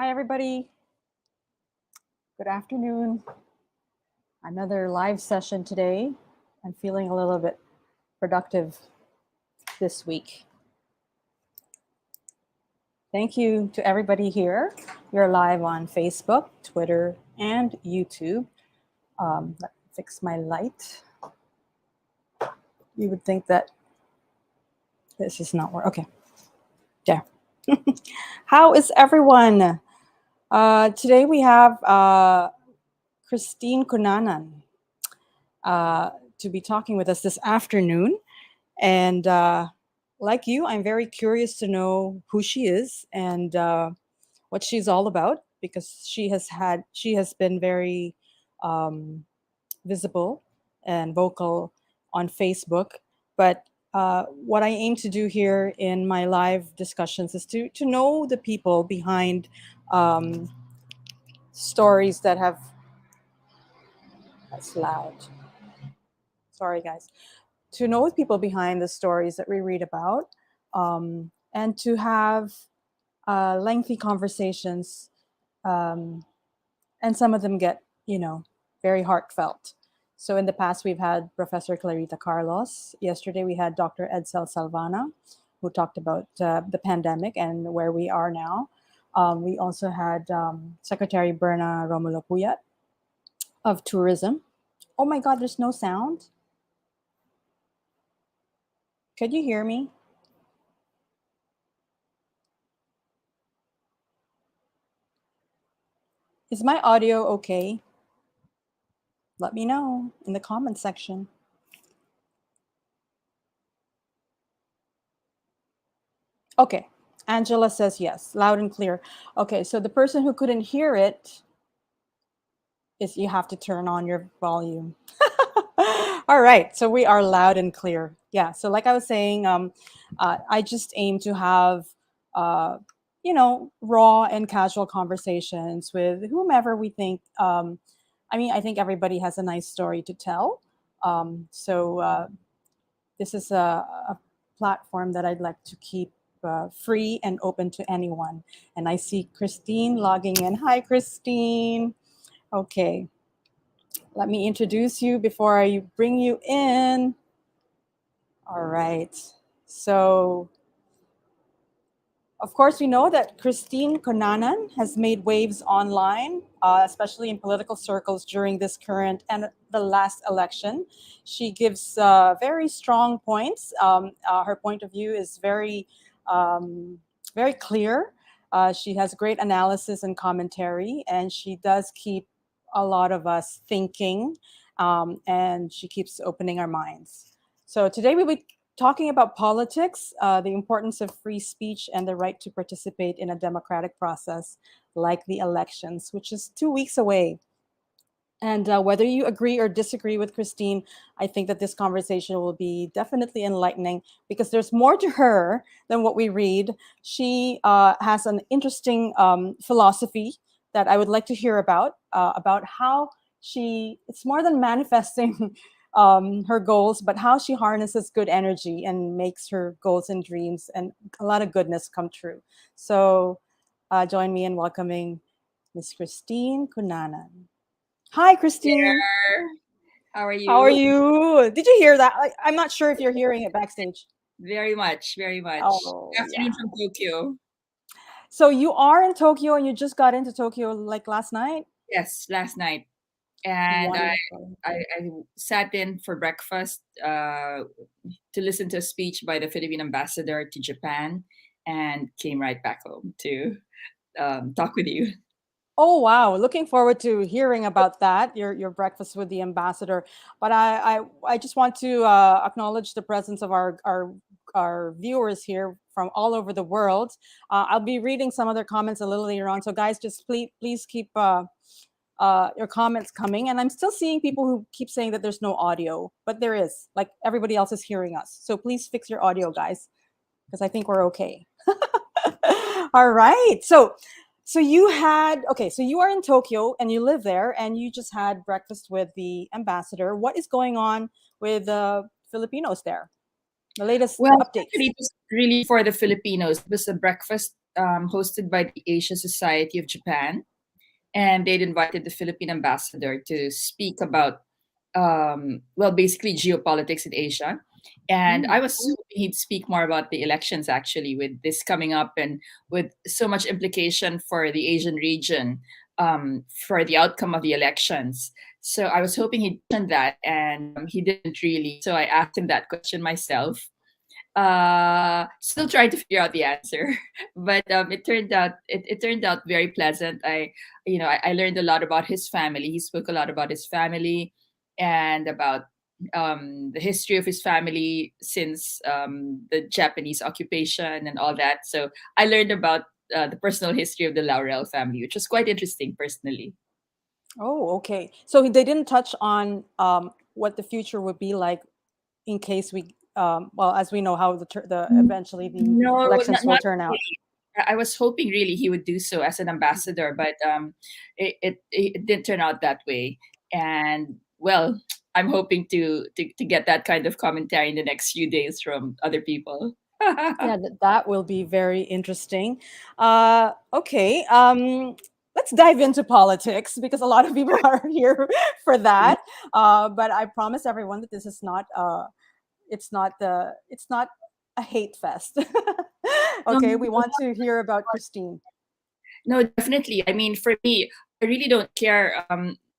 Hi, everybody. Good afternoon. Another live session today. I'm feeling a little bit productive this week. Thank you to everybody here. You're live on Facebook, Twitter, and YouTube. Let me fix my light. You would think that this is not working. Okay, there. How is everyone? Today we have Christine Cunanan to be talking with us this afternoon. And like you, I'm very curious to know who she is and what she's all about because she has been very visible and vocal on Facebook. But what I aim to do here in my live discussions is to know the people behind um, stories that have. That's loud. Sorry, guys. To know the people behind the stories that we read about, and to have lengthy conversations, um, and some of them get, very heartfelt. So in the past, we've had Professor Clarita Carlos. Yesterday, we had Dr. Edsel Salvana, who talked about the pandemic and where we are now. We also had Secretary Berna Romulo Puyat of Tourism. Oh my God, there's no sound. Could you hear me? Is my audio okay? Let me know in the comment section. Okay, Angela says yes, loud and clear. Okay, so the person who couldn't hear it is you have to turn on your volume. All right, so we are loud and clear. Yeah, so like I was saying, I just aim to have, raw and casual conversations with whomever we think. I think everybody has a nice story to tell. So this is a platform that I'd like to keep free and open to anyone. And I see Christine logging in. Hi, Christine. Okay, let me introduce you before I bring you in. All right. So, of course, we know that Christine Cunanan has made waves online, especially in political circles during this current and the last election. She gives very strong points. Her point of view is very clear. She has great analysis and commentary, and she does keep a lot of us thinking, and she keeps opening our minds. So today we'll be talking about politics, the importance of free speech, and the right to participate in a democratic process like the elections, which is 2 weeks away. And whether you agree or disagree with Christine, I think that this conversation will be definitely enlightening because there's more to her than what we read. She has an interesting philosophy that I would like to hear about how it's more than manifesting her goals, but how she harnesses good energy and makes her goals and dreams and a lot of goodness come true. So join me in welcoming Miss Christine Cunanan. Hi, Christine. There. How are How are you? you? Did you hear that? I'm not sure if you're hearing it backstage. Very much, very much. Oh, Good yeah. afternoon from Tokyo. So you are in Tokyo and you just got into Tokyo like last night? Yes, last night. And Wonderful. I sat in for breakfast to listen to a speech by the Philippine ambassador to Japan and came right back home to talk with you. Oh wow! Looking forward to hearing about that. Your breakfast with the ambassador. But I just want to acknowledge the presence of our viewers here from all over the world. I'll be reading some other comments a little later on. So guys, just please keep your comments coming. And I'm still seeing people who keep saying that there's no audio, but there is. Like everybody else is hearing us. So please fix your audio, guys, because I think we're okay. All right. So you are in Tokyo and you live there and you just had breakfast with the ambassador. What is going on with the Filipinos there? The latest Well, updates. actually, it was really for the Filipinos. It was a breakfast hosted by the Asia Society of Japan, and they'd invited the Philippine ambassador to speak about, well, basically geopolitics in Asia. And I Mm. was hoping he'd speak more about the elections, actually, with this coming up and with so much implication for the Asian region, for the outcome of the elections. So I was hoping he'd mention that, and he didn't really. So I asked him that question myself. Still trying to figure out the answer, but it turned out very pleasant. I learned a lot about his family. He spoke a lot about his family and about the history of his family since the Japanese occupation and all that. So I learned about the personal history of the Laurel family, which was quite interesting personally. Oh, okay. So they didn't touch on what the future would be like in case we, well, as we know how the eventually the No, elections will not turn out. really. I was hoping really he would do so as an ambassador, but it didn't turn out that way. And well, I'm hoping to get that kind of commentary in the next few days from other people. Yeah, that will be very interesting. Okay, let's dive into politics because a lot of people are here for that. But I promise everyone that this is not it's not a hate fest. No, Okay, we want to hear about Christine. no, definitely. I mean, for me, I really don't care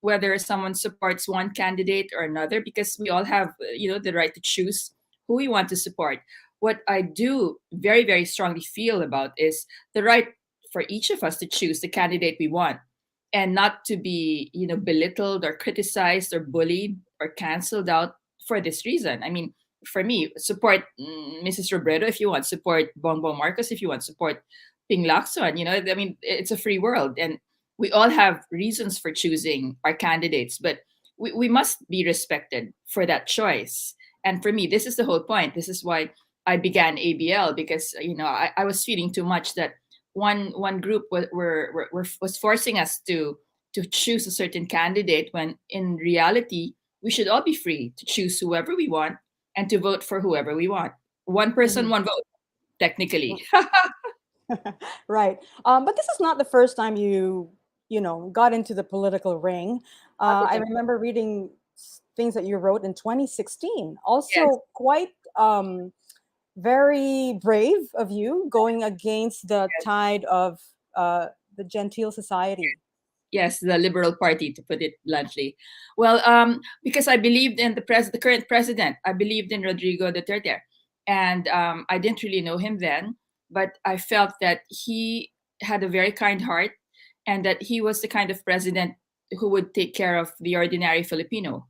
whether someone supports one candidate or another because we all have, the right to choose who we want to support. What I do very, very strongly feel about is the right for each of us to choose the candidate we want and not to be, belittled or criticized or bullied or canceled out for this reason. I mean, for me, support Mrs. Robredo if you want, support Bongbong Marcos if you want, support Ping Lacson. I mean, it's a free world, and we all have reasons for choosing our candidates, but we must be respected for that choice. And for me, this is the whole point. This is why I began ABL because I was feeling too much that one group was forcing us to choose a certain candidate when in reality we should all be free to choose whoever we want and to vote for whoever we want. One person, Mhm. one vote, technically. Right. But this is not the first time you got into the political ring. I remember reading things that you wrote in 2016. Yes, Also, quite very brave of you going against the yes, tide of the genteel society. yes, the Liberal Party, to put it bluntly. Well, because I believed in the current president. I believed in Rodrigo Duterte, and I didn't really know him then, but I felt that he had a very kind heart, and that he was the kind of president who would take care of the ordinary Filipino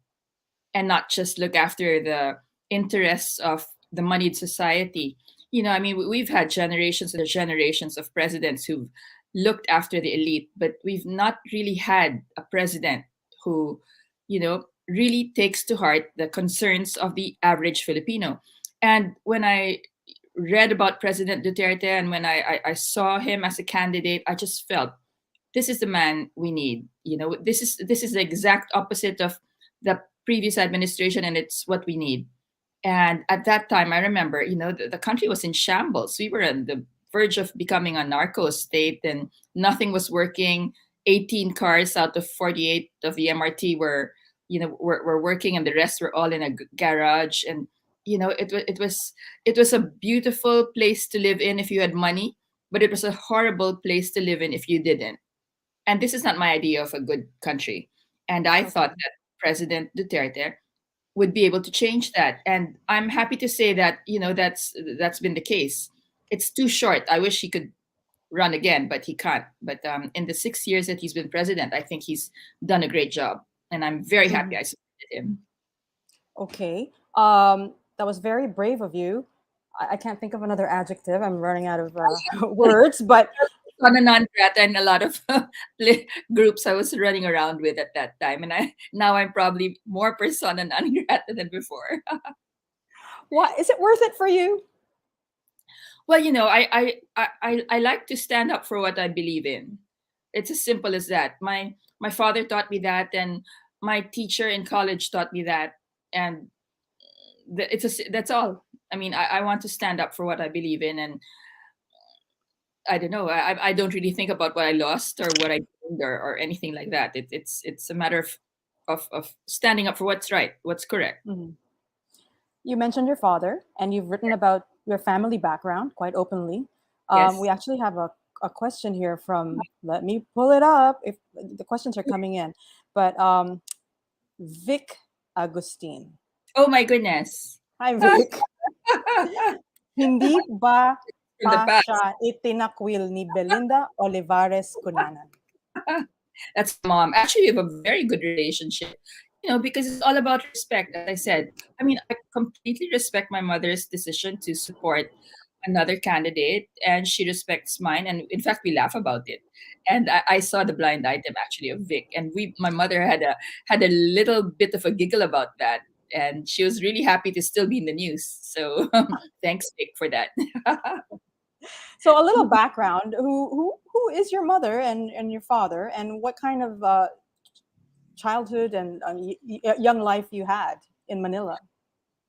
and not just look after the interests of the moneyed society. I mean, we've had generations and generations of presidents who've looked after the elite, but we've not really had a president who, really takes to heart the concerns of the average Filipino. And when I read about President Duterte and when I saw him as a candidate, I just felt this is the man we need. This is the exact opposite of the previous administration, and it's what we need. And at that time, I remember, the country was in shambles. We were on the verge of becoming a narco state, and nothing was working. 18 cars out of 48 of the MRT were working, and the rest were all in a garage. And it was a beautiful place to live in if you had money, but it was a horrible place to live in if you didn't. And this is not my idea of a good country. And I thought Okay. that President Duterte would be able to change that. And I'm happy to say that, that's been the case. It's too short. I wish he could run again, but he can't. But in the 6 years that he's been president, I think he's done a great job. And I'm very happy Mhm. I supported him. Okay. That was very brave of you. I can't think of another adjective. I'm running out of words, but Persona non grata in a lot of groups I was running around with at that time, and I'm probably more persona non grata than before. why is it worth it for you? Well, I like to stand up for what I believe in. It's as simple as that. My father taught me that, and my teacher in college taught me that, and that's all. I mean, I want to stand up for what I believe in, and I don't know. I don't really think about what I lost or what I gained or anything like that. It's a matter of standing up for what's right, what's correct. Mhm. You mentioned your father, and you've written about your family background quite openly. Yes. We actually have a question here from, let me pull it up if the questions are coming in. But Vic Agustin. Oh my goodness. Hi, Vic. Hindi ba From the pa past. siya itinakwil ni Belinda Olivares Cunanan? That's mom. Actually, we have a very good relationship, because it's all about respect. As I said, I mean, I completely respect my mother's decision to support another candidate, and she respects mine. And in fact, we laugh about it. And I saw the blind item actually of Vic, and my mother had a little bit of a giggle about that, and she was really happy to still be in the news. So thanks, Vic, for that. So a little background: who is your mother and your father, and what kind of childhood and young life you had in Manila?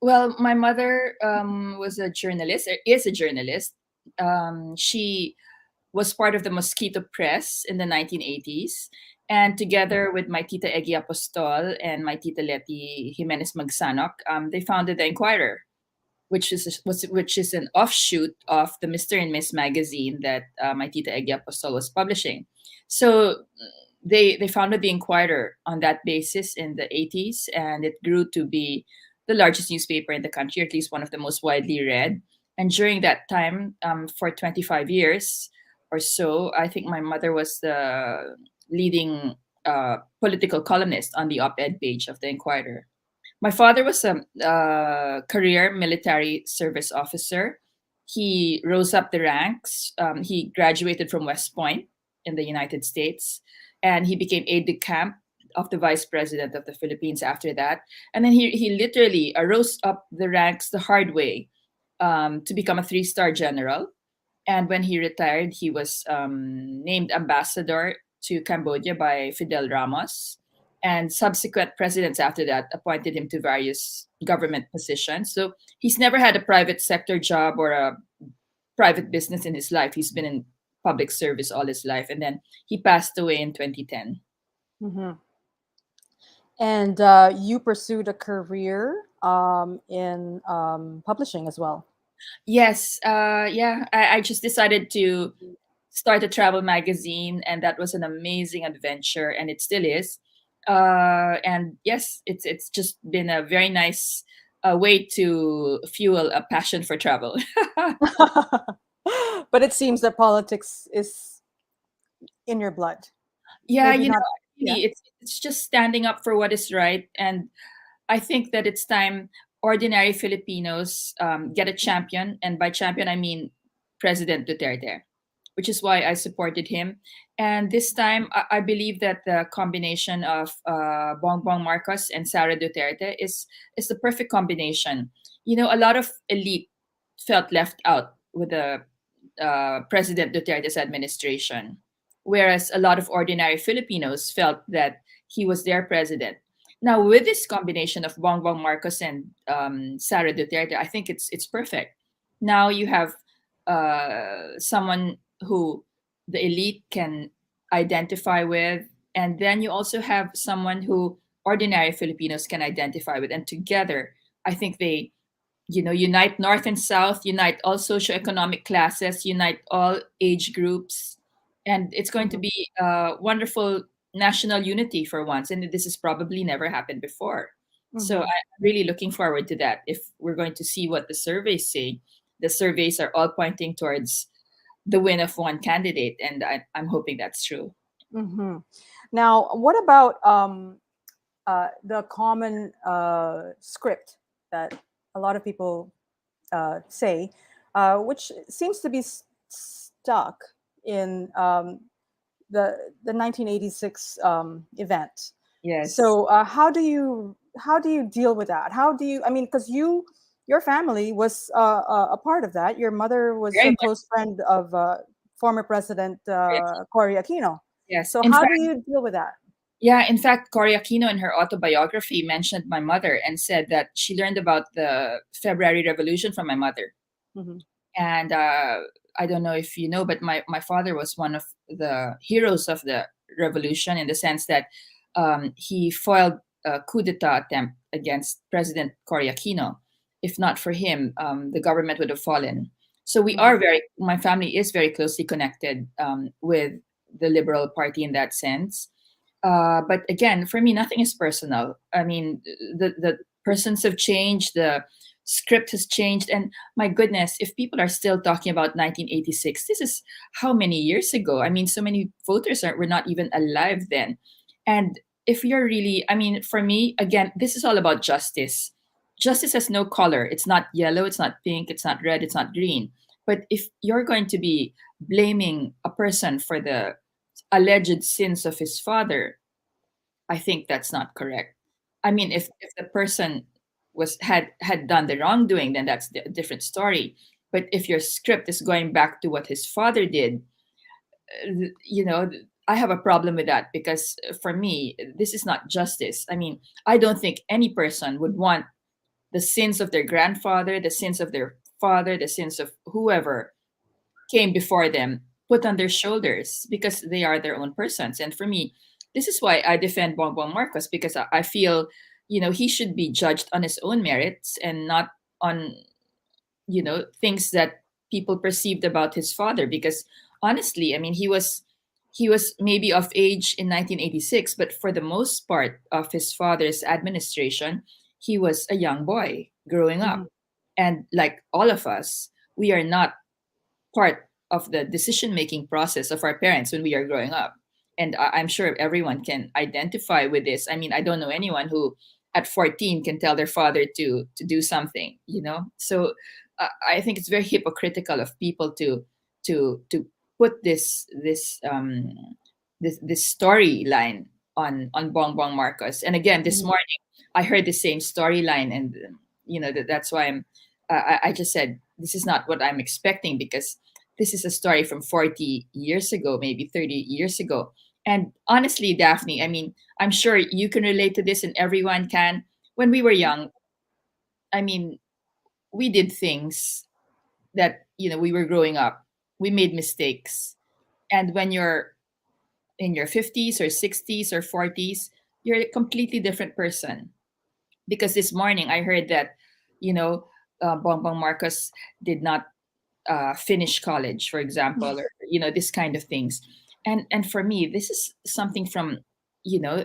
Well, my mother was a journalist, or is a journalist. She was part of the Mosquito Press in the 1980s. And together with my tita Eggy Apostol and my tita Letty Jimenez Magsanok, they founded the Inquirer, which is an offshoot of the Mr. and Miss magazine that my tita Eggy Apostol was publishing. So they founded the Inquirer on that basis in the 80s, and it grew to be the largest newspaper in the country, or at least one of the most widely read. And during that time, for 25 years or so, I think my mother was the leading political columnist on the op-ed page of the Inquirer. My father was a career military service officer. He rose up the ranks. He graduated from West Point in the United States, and he became aide de camp of the vice president of the Philippines after that. And then he literally rose up the ranks the hard way, to become a three-star general. And when he retired, he was named ambassador to Cambodia by Fidel Ramos. And subsequent presidents after that appointed him to various government positions. So he's never had a private sector job or a private business in his life. He's been in public service all his life. And then he passed away in 2010. Hmm. And you pursued a career in publishing as well. Yes, yeah. I just decided to start a travel magazine, and that was an amazing adventure, and it still is. And yes, it's just been a very nice way to fuel a passion for travel. But it seems that politics is in your blood. Yeah, Maybe not. Yeah. really, it's just standing up for what is right, and I think that it's time ordinary Filipinos get a champion, and by champion I mean President Duterte, which is why I supported him. And this time, I believe that the combination of Bongbong Marcos and Sara Duterte is the perfect combination. A lot of elite felt left out with the President Duterte's administration, whereas a lot of ordinary Filipinos felt that he was their president. Now, with this combination of Bongbong Marcos and Sara Duterte, I think it's perfect. Now you have someone who the elite can identify with, and then you also have someone who ordinary Filipinos can identify with, and together, I think they unite North and South, unite all socioeconomic classes, unite all age groups, and it's going to Mhm. be wonderful national unity for once. And this has probably never happened before. So Mhm. I'm really looking forward to that. If we're going to see what the surveys say, the surveys are all pointing towards the win of one candidate, and I'm hoping that's true. Mhm. Now, what about the common script that a lot of people say, which seems to be stuck in the 1986 event. Yes, So how do you deal with that? How do you? I mean, because your family was a part of that. Your mother was very a much. close friend of former President Yes, Cory Aquino. yes. So In how do fact, you deal with that? yeah, in fact, Cory Aquino in her autobiography mentioned my mother and said that she learned about the February Revolution from my mother. Hmm. And I don't know if you know, but my father was one of the heroes of the revolution, in the sense that he foiled a coup d'etat attempt against President Cory Aquino. If not for him, the government would have fallen. So Mhm. my family is very closely connected with the Liberal Party in that sense. But again, for me, nothing is personal. I mean, the persons have changed, the script has changed, and my goodness, if people are still talking about 1986, this is how many years ago? I mean, so many voters were not even alive then. And if you're really, I mean, for me, again, this is all about justice. Justice has no color. It's not yellow, it's not pink, it's not red, it's not green. But if you're going to be blaming a person for the alleged sins of his father, I think that's not correct. I mean, if the person had done the wrongdoing, then that's a different story. But if your script is going back to what his father did, you know, I have a problem with that, because for me, this is not justice. I mean, I don't think any person would want the sins of their grandfather, the sins of their father, the sins of whoever came before them put on their shoulders, because they are their own persons. And for me, this is why I defend Bongbong Marcos, because I feel, he should be judged on his own merits and not on, things that people perceived about his father. Because honestly, I mean, he was maybe of age in 1986, but for the most part of his father's administration, he was a young boy growing up. Mhm. And like all of us, we are not part of the decision making process of our parents when we are growing up. And I'm sure everyone can identify with this. I mean, I don't know anyone who at 14 can tell their father to do something. So I think it's very hypocritical of people to put this storyline on Bongbong Marcos. And again, this Mhm. morning I heard the same storyline, and that's why I just said this is not what I'm expecting, because this is a story from 40 years ago, maybe 30 years ago. And honestly, Daphne, I mean, I'm sure you can relate to this, and everyone can. When we were young, I mean, we did things that, we were growing up, we made mistakes. And when you're in your 50s or 60s or 40s, you're a completely different person. Because this morning I heard that, you know, Bongbong Marcos did not finish college, for example, or this kind of things. And for me, this is something from, you know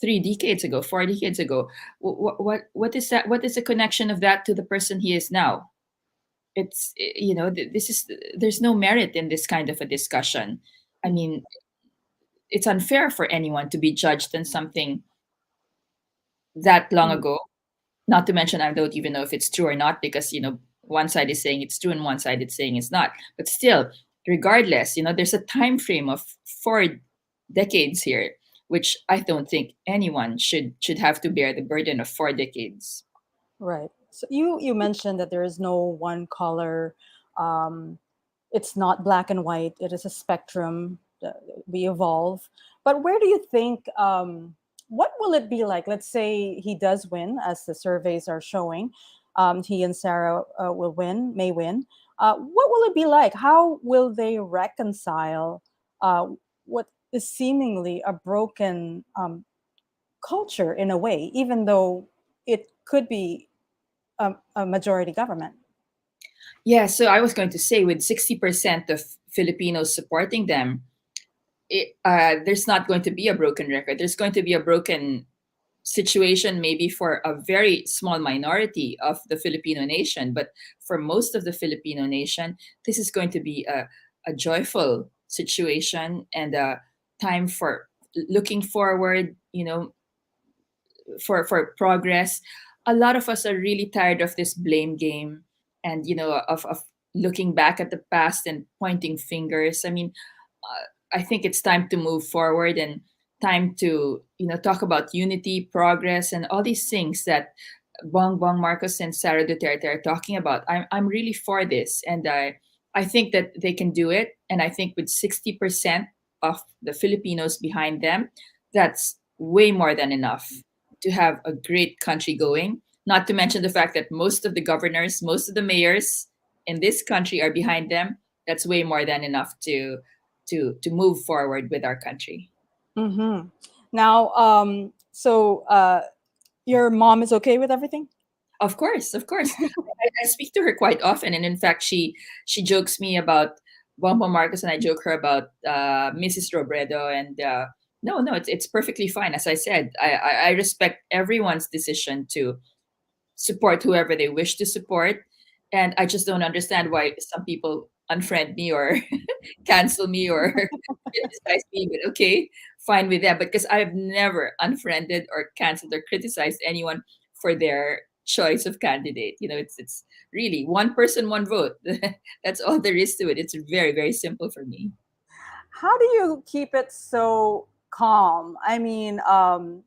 3 decades ago, 4 decades ago. What is that? What is the connection of that to the person he is now? This is there's no merit in this kind of a discussion. I mean, it's unfair for anyone to be judged on something that long Mhm. ago. Not to mention, I don't even know if it's true or not, because one side is saying it's true and one side is saying it's not. But still, regardless, there's a time frame of 4 decades here, which I don't think anyone should have to bear the burden of 4 decades. Right. So you mentioned that there is no one color. Um, it's not black and white. It is a spectrum. We evolve. But where do you think? What will it be like? Let's say he does win, as the surveys are showing. He and Sarah may win. What will it be like? How will they reconcile what is seemingly a broken culture in a way, even though it could be a majority government? Yeah, so I was going to say, with 60% of Filipinos supporting them, there's not going to be a broken record. There's going to be a broken situation maybe for a very small minority of the Filipino nation, but for most of the Filipino nation, this is going to be a joyful situation, and a time for looking forward, for progress. A lot of us are really tired of this blame game, and of looking back at the past and pointing fingers. I mean, I think it's time to move forward, and time to talk about unity, progress, and all these things that Bongbong Marcos and Sara Duterte are talking about. I'm really for this, and I think that they can do it. And I think with 60% of the Filipinos behind them, that's way more than enough to have a great country going. Not to mention the fact that most of the governors, most of the mayors in this country are behind them. that's way more than enough to move forward with our country. Mm-hmm. Now, your mom is okay with everything? Of course, of course. I speak to her quite often, and in fact, she jokes me about Bongbong Marcos, and I joke her about Mrs. Robredo. And no, no, it's perfectly fine. As I said, I respect everyone's decision to support whoever they wish to support, and I just don't understand why some people unfriend me or cancel me or criticize me. But okay, fine with that. Because I've never unfriended or canceled or criticized anyone for their choice of candidate. It's really one person, one vote. That's all there is to it. It's very, very simple for me. How do you keep it so calm? I mean,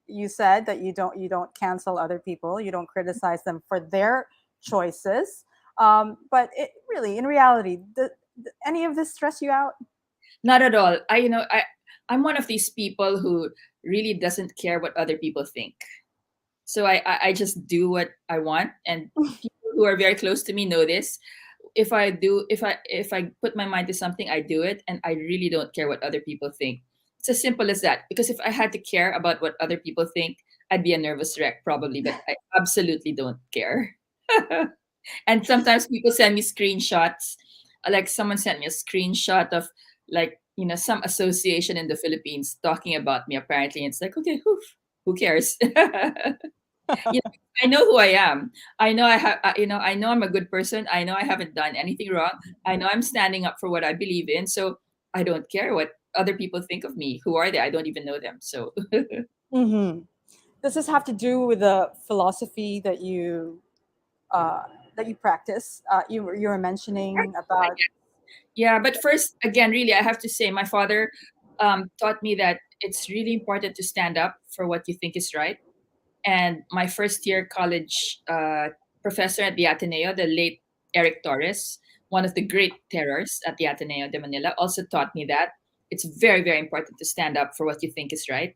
you said that you don't cancel other people, you don't criticize them for their choices, but it really, in reality, any of this stress you out? Not at all. I'm one of these people who really doesn't care what other people think. So I just do what I want, and people who are very close to me know this. If I put my mind to something, I do it, and I really don't care what other people think. It's as simple as that. Because if I had to care about what other people think, I'd be a nervous wreck probably, but I absolutely don't care. And sometimes people send me screenshots. Like someone sent me a screenshot of, like, some association in the Philippines talking about me apparently. And it's like, okay, who cares? I know who I am. I know I have, I know I'm a good person. I know I haven't done anything wrong. I know I'm standing up for what I believe in. So I don't care what other people think of me. Who are they? I don't even know them. So Hmm. Does this have to do with the philosophy uh, that you practice? You were mentioning about. yeah, but first, again, really, I have to say, my father taught me that it's really important to stand up for what you think is right. And my first year college professor at the Ateneo, the late Eric Torres, one of the great terrors at the Ateneo de Manila, also taught me that it's very, very important to stand up for what you think is right.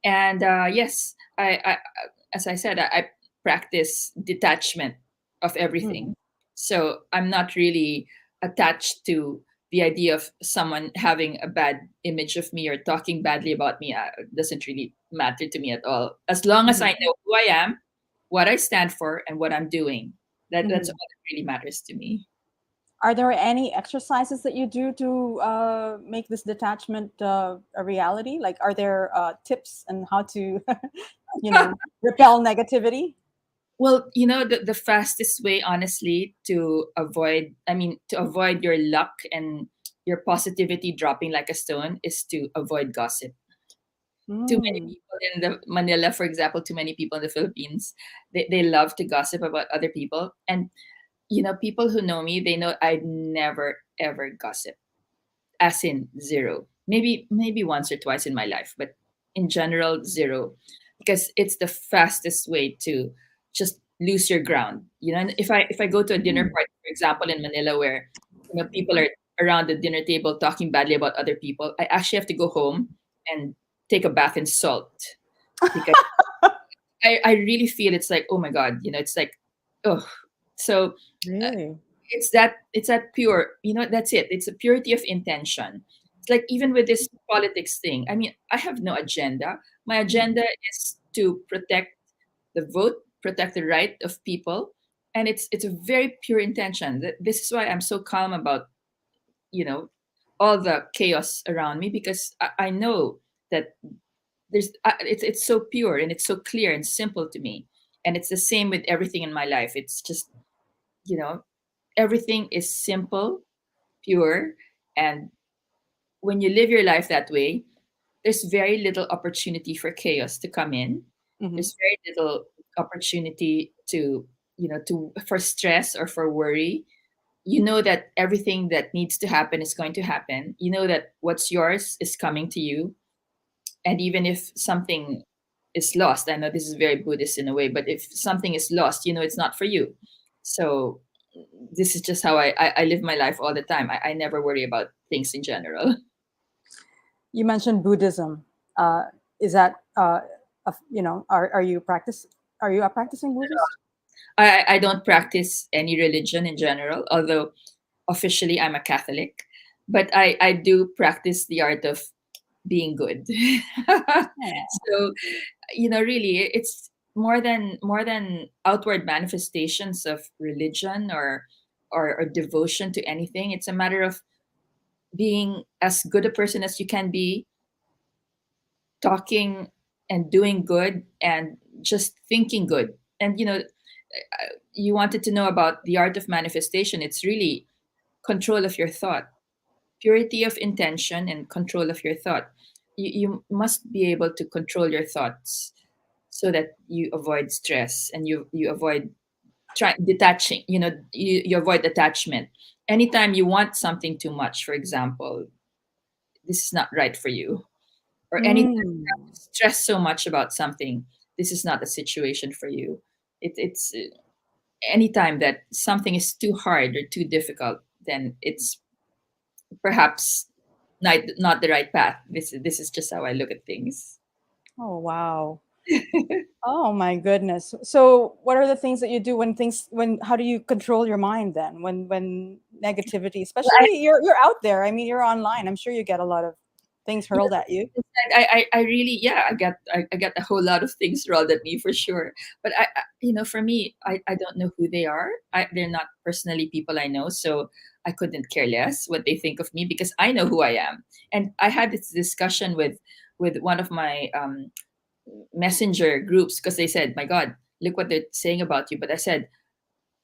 And yes, as I said, I practice detachment of everything. Mhm. So I'm not really attached to the idea of someone having a bad image of me or talking badly about me. Doesn't really matter to me at all. As long as I Mhm. know who I am, what I stand for, and what I'm doing, that's all Mhm. that really matters to me. Are there any exercises that you do to make this detachment a reality? Like, are there tips on how to, repel negativity? Well, the fastest way, honestly, to avoid your luck and your positivity dropping like a stone is to avoid gossip. Too many Mm. people in the Manila, for example, too many people in the Philippines, they love to gossip about other people. And, people who know me, they know I never, ever gossip, as in zero. Maybe once or twice in my life, but in general, zero, because it's the fastest way to just lose your ground. And if I go to a dinner Mm. party, for example, in Manila, where people are around the dinner table talking badly about other people, I actually have to go home and take a bath in salt, because I really feel it's like, oh my god, it's like, oh. So uh, Really? it's that pure, that's it, it's a purity of intention. It's like, even with this politics thing, I mean, I have no agenda. My Mhm. agenda is to protect the vote, protect the right of people, and it's a very pure intention. This is why I'm so calm about, you know all the chaos around me, because I know that it's so pure, and it's so clear and simple to me. And it's the same with everything in my life. It's just, you know everything is simple, pure. And when you live your life that way, there's very little opportunity for chaos to come in. Mhm. There's very little opportunity for stress or for worry. You know that everything that needs to happen is going to happen. You know that what's yours is coming to you. And even if something is lost, I know this is very Buddhist in a way, but if something is lost, it's not for you. So this is just how I live my life all the time. I never worry about things in general. You mentioned Buddhism. Is that are you a practicing Buddhist? I don't practice any religion in general, although officially I'm a Catholic, but I do practice the art of being good. Oh. So, really, it's more than outward manifestations of religion or devotion to anything. It's a matter of being as good a person as you can be, talking and doing good, and just thinking good. And you wanted to know about the art of manifestation. It's really control of your thought, purity of intention, and control of your thought. You must be able to control your thoughts so that you avoid stress, and you avoid detaching. You avoid attachment. Anytime you want something too much, for example, this is not right for you. Or anytime you have Mm. to stress so much about something, this is not a situation for you. It's anytime that something is too hard or too difficult, then it's perhaps not the right path. This is just how I look at things. Oh, wow. Oh my goodness. So what are the things that you do when how do you control your mind then when negativity, Well, I, especially you're out there. I mean, you're online. I'm sure you get a lot of things you hurled at you. I really, yeah, I get a whole lot of things rolled at me for sure. But for me, I don't know who they are. They're not personally people I know, so I couldn't care less what they think of me because I know who I am. And I had this discussion with one of my messenger groups because they said, "My God, look what they're saying about you." But I said,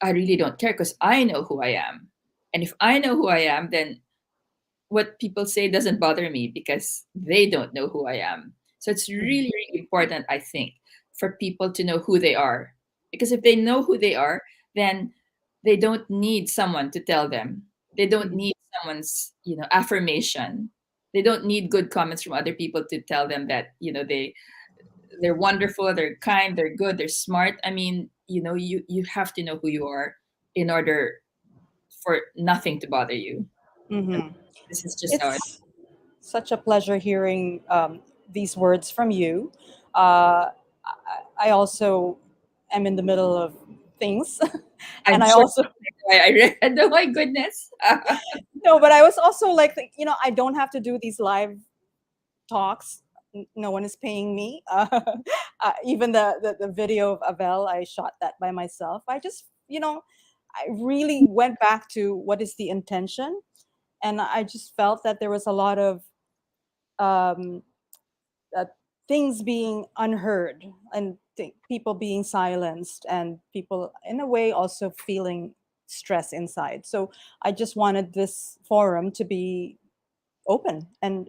I really don't care because I know who I am. And if I know who I am, then what people say doesn't bother me because they don't know who I am. So it's Mhm. really, really important, I think, for people to know who they are. Because if they know who they are, then they don't need someone to tell them. They don't Mhm. need someone's, affirmation. They don't need good comments from other people to tell them that, they're wonderful, they're kind, they're good, they're smart. I mean, you have to know who you are in order for nothing to bother you. I mean, Mhm. this is just how I. It's such a pleasure hearing these words from you. I also am in the middle of things, I'm and I sure also that's why I read. Oh my goodness. no, but I was also like, I don't have to do these live talks. No one is paying me. Even the video of Avel, I shot that by myself. I just, I really went back to what is the intention, and I just felt that there was a lot of um, uh, things being unheard and people being silenced and people in a way also feeling stress inside. So I just wanted this forum to be open and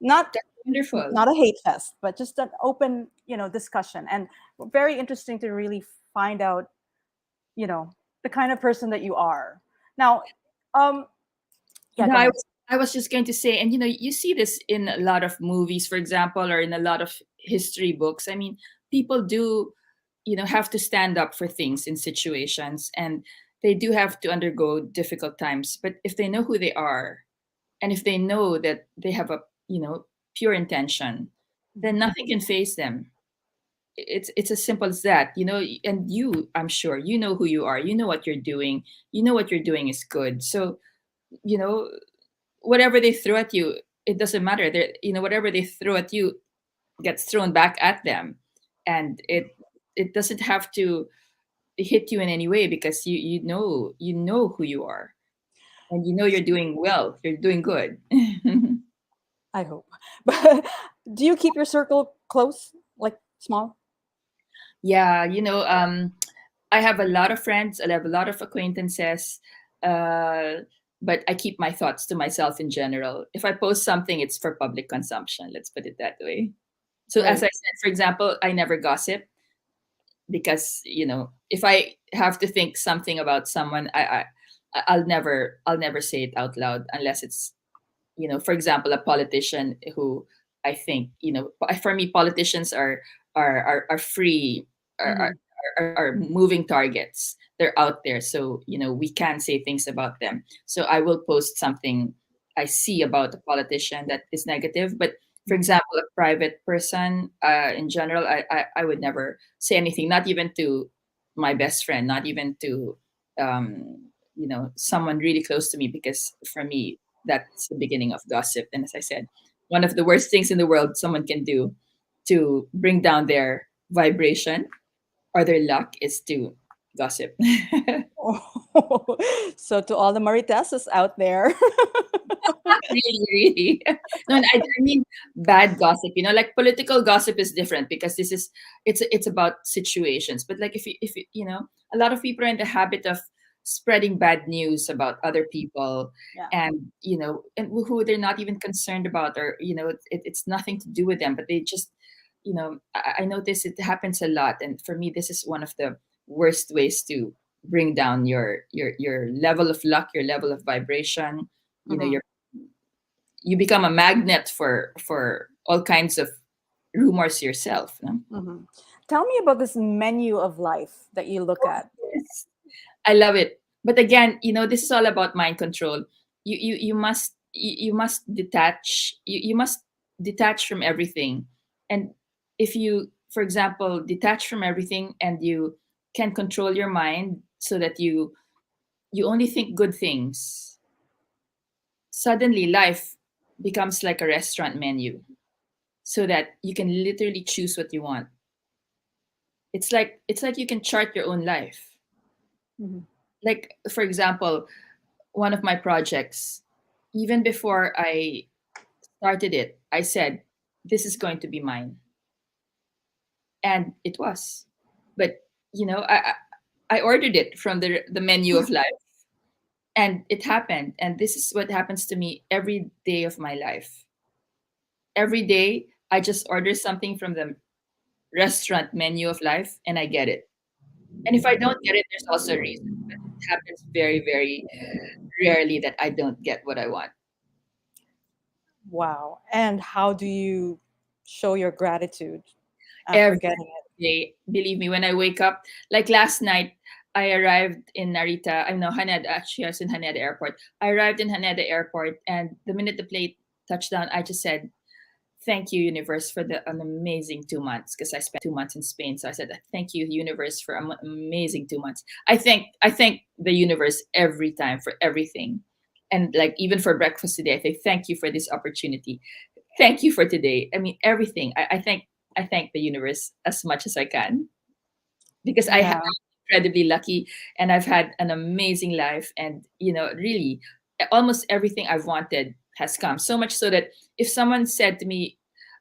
not That's wonderful. not a hate fest but just an open discussion, and very interesting to really find out you know the kind of person that you are now. um You yeah, know, go I ahead. was I was just going to say, and you see this in a lot of movies, for example, or in a lot of history books. I mean, people do, have to stand up for things in situations, and they do have to undergo difficult times. But if they know who they are, and if they know that they have a, pure intention, then nothing can face them. It's as simple as that, and I'm sure you know who you are, you know what you're doing, what you're doing is good. So, you know whatever they throw at you, it doesn't matter. Whatever they throw at you gets thrown back at them, and it doesn't have to hit you in any way because you know who you are, and you're doing well, you're doing good. I hope. But do you keep your circle close, like small? Yeah, I have a lot of friends, I have a lot of acquaintances, uh, but I keep my thoughts to myself in general. If I post something, it's for public consumption. Let's put it that way. So, as Right. I said, for example, I never gossip because if I have to think something about someone, I'll never say it out loud unless it's for example, a politician who I think for me, politicians are free, are, are Hmm. are moving targets. They're out there, so we can say things about them. So I will post something I see about a politician that is negative, but for Hmm. example, a private person, in general, I would never say anything, not even to my best friend, not even to someone really close to me, because for me, that's the beginning of gossip. And as I said, one of the worst things in the world someone can do to bring down their vibration or their luck is to gossip. Oh, so to all the Mariteses out there. Really, really. No, and I mean bad gossip. Like political gossip is different, because it's about situations. But like if a lot of people are in the habit of spreading bad news about other people, Yeah. and who they're not even concerned about, or it's nothing to do with them, but they just, I notice it happens a lot. And for me, this is one of the worst ways to bring down your level of luck, your level of vibration. Hmm. You become a magnet for all kinds of rumors yourself, no? Hmm. Tell me about this menu of life that you look at. Yes. I love it. But again, this is all about mind control. You must detach. You must detach from everything. And if you, for example, detach from everything, and you can control your mind so that you only think good things, suddenly life becomes like a restaurant menu, so that you can literally choose what you want. It's like you can chart your own life. Hmm. Like, for example, one of my projects, even before I started it, I said, this is going to be mine. And it was. But, I ordered it from the menu of life, and it happened. And this is what happens to me every day of my life. Every day, I just order something from the restaurant menu of life, and I get it. And if I don't get it, there's also a reason. But it happens very, very rarely that I don't get what I want. Wow. And how do you show your gratitude after Every getting it? day, believe me, when I wake up, like last night, I arrived in Narita. I know Haneda, actually, I was in Haneda Airport. I arrived in Haneda Airport, and the minute the plane touched down, I just said, thank you, universe, for an amazing 2 months, because I spent 2 months in Spain. So I said, thank you, universe, for an amazing 2 months. I thank the universe every time for everything. And like even for breakfast today, I say thank you for this opportunity. Thank you for today. I mean everything. I thank the universe as much as I can, because I have Yeah. incredibly lucky, and I've had an amazing life, and really almost everything I've wanted has come. So much so that if someone said to me,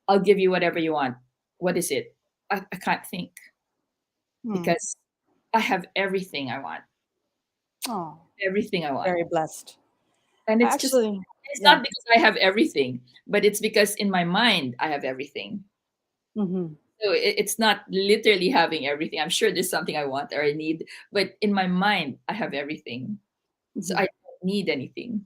I'll give you whatever you want, what is it? I can't think, Hmm. because I have everything I want. Oh, Everything I want. very blessed. And Actually, it's yeah. not because I have everything, but it's because in my mind I have everything. Hmm. So it's not literally having everything. I'm sure there's something I want or I need, but in my mind I have everything. So Hmm. I don't need anything.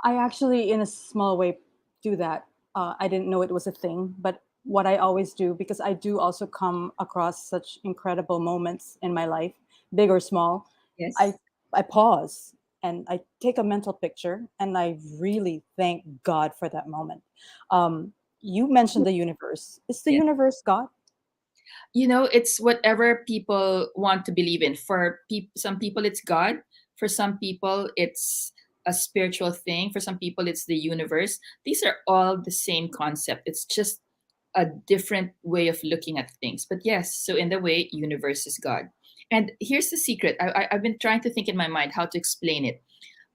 I actually, in a small way, do that. I didn't know it was a thing, but what I always do, because I do also come across such incredible moments in my life, big or small, I Yes. I pause and I take a mental picture and I really thank God for that moment. You mentioned the universe. Is the Yes. universe God? It's whatever people want to believe in. For some people, it's God. For some people, it's a spiritual thing. For some people, it's the universe. These are all the same concept. It's just a different way of looking at things. But yes, so in the way, universe is God. And here's the secret. I've been trying to think in my mind how to explain it.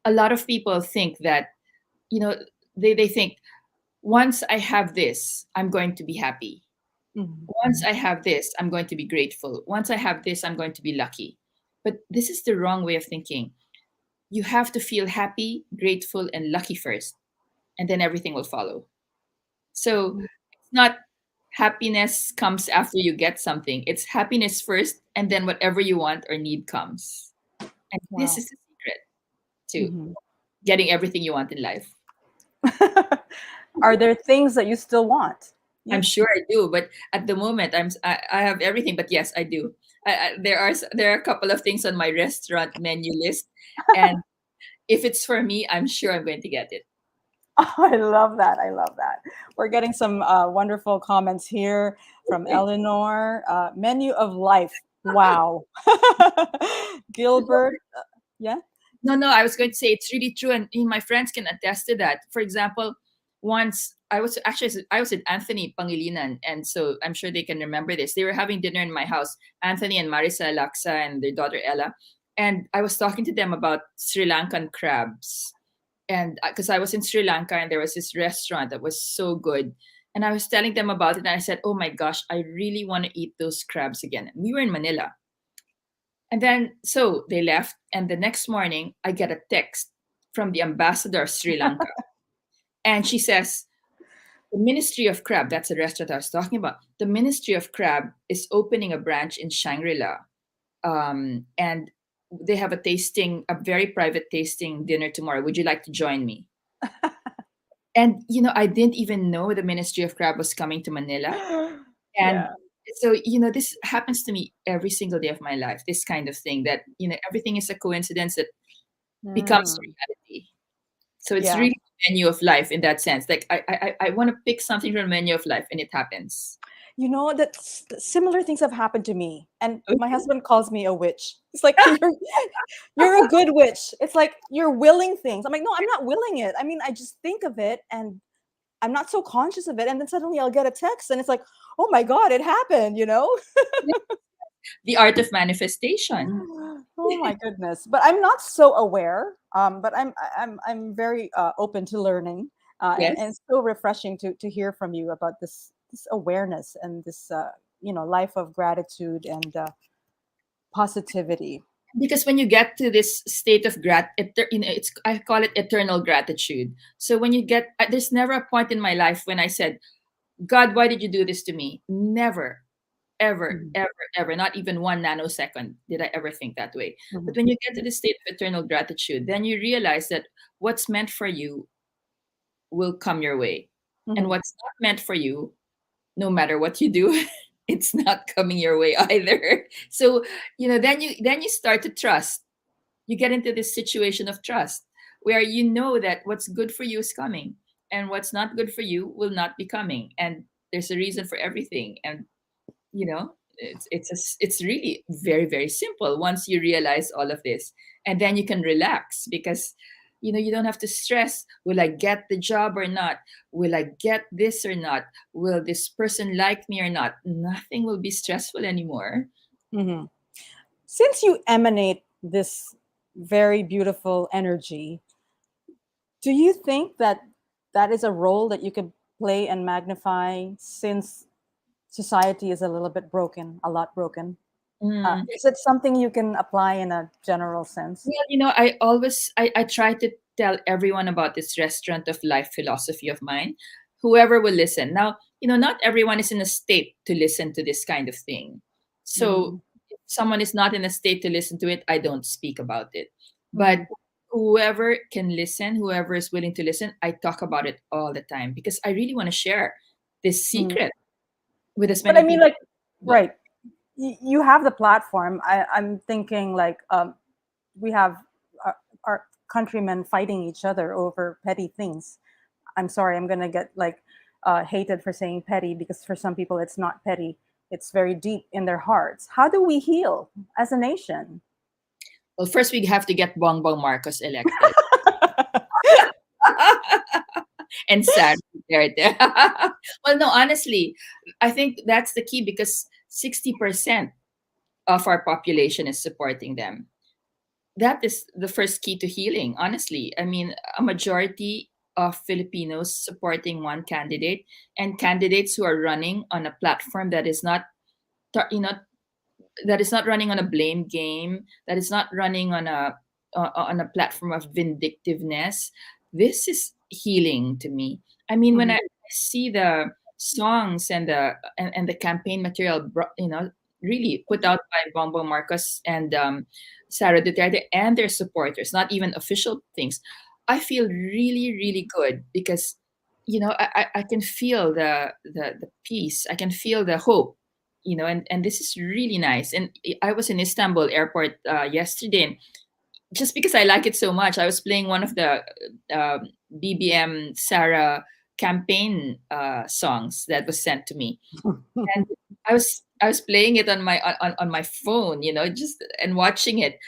A lot of people think that, you know, they think, once I have this, I'm going to be happy. Mhm. Once I have this, I'm going to be grateful. Once I have this, I'm going to be lucky. But this is the wrong way of thinking. You have to feel happy, grateful, and lucky first, and then everything will follow. So it's not happiness comes after you get something, it's happiness first, and then whatever you want or need comes. And this Wow. is the secret to Mhm. getting everything you want in life. Are there things that you still want? I'm You sure I do, but at the moment, I have everything. But yes, I do. There are a couple of things on my restaurant menu list, and if it's for me, I'm sure I'm going to get it. Oh, I love that. I love that. We're getting some wonderful comments here from Eleanor. Menu of life. Wow. Gilbert. Yeah. No, I was going to say it's really true, and my friends can attest to that. For example, once I was with Anthony Pangilinan, and so I'm sure they can remember this. They were having dinner in my house, Anthony and Marisa Laksa and their daughter Ella, and I was talking to them about Sri Lankan crabs, and because I was in Sri Lanka and there was this restaurant that was so good. And I was telling them about it, and I said, "Oh my gosh, I really want to eat those crabs again." And we were in Manila, and then so they left, and the next morning I get a text from the ambassador of Sri Lanka, and she says, "The Ministry of Crab, that's the restaurant I was talking about. The Ministry of Crab is opening a branch in Shangri-La, and they have a very private tasting dinner tomorrow. Would you like to join me?" And I didn't even know the Ministry of Crab was coming to Manila. And Yeah. so, this happens to me every single day of my life, this kind of thing that, everything is a coincidence that becomes Mm. reality. So it's Yeah. really the menu of life in that sense. Like I want to pick something from the menu of life and it happens. You know that similar things have happened to me, and my Okay. husband calls me a witch. It's like you're a good witch. It's like you're willing things. I'm like, no, I'm not willing it. I mean, I just think of it, and I'm not so conscious of it, and then suddenly I'll get a text, and it's like, oh my god, it happened. The art of manifestation. Oh my goodness. But I'm not so aware. But I'm very open to learning, and Yes. it's so refreshing to hear from you about this awareness and this life of gratitude and positivity. Because when you get to this state of it's I call it eternal gratitude. So when you get there's never a point in my life when I said, "God, why did you do this to me?" Never, ever, Mhm, ever, ever, not even 1 nanosecond did I ever think that way. But mhm, when you get to the state of eternal gratitude, then you realize that what's meant for you will come your way. And mhm, what's not meant for you, no matter what you do, it's not coming your way either. So, then you start to trust. You get into this situation of trust where you know that what's good for you is coming and what's not good for you will not be coming. And there's a reason for everything. And it's really very very simple once you realize all of this, and then you can relax because you don't have to stress, will I get the job or not, will I get this or not, will this person like me or not. Nothing will be stressful anymore. mhm. Since you emanate this very beautiful energy, do you think that that is a role that you could play and magnify since society is a little bit broken, a lot broken? Mm. Is it something you can apply in a general sense? Well, I try to tell everyone about this restaurant of life philosophy of mine, whoever will listen. Now, not everyone is in a state to listen to this kind of thing. So Mhm, if someone is not in a state to listen to it, I don't speak about it. But mhm, whoever can listen, whoever is willing to listen, I talk about it all the time because I really want to share this mhm. secret with as But I many mean, people like, as possible. right, you have the platform. I'm thinking like we have our countrymen fighting each other over petty things. I'm sorry, I'm gonna get like hated for saying petty because for some people it's not petty. It's very deep in their hearts. How do we heal as a nation? Well, first we have to get Bongbong Marcos elected. And Sarah Duterte. Well, no, honestly, I think that's the key because 60% of our population is supporting them. That is the first key to healing, honestly. I mean, a majority of Filipinos supporting one candidate and candidates who are running on a platform that is not, tar- you know, that is not running on a blame game, that is not running on a platform of vindictiveness. This is healing to me. I mean, when Mhm, I see the songs and the campaign material, really put out by Bombo Marcos and Sarah Duterte and their supporters, not even official things, I feel really, really good because I can feel the peace. I can feel the hope, and this is really nice. And I was in Istanbul airport yesterday, and just because I like it so much, I was playing one of the BBM Sarah campaign songs that was sent to me, and I was playing it on my phone, just and watching it.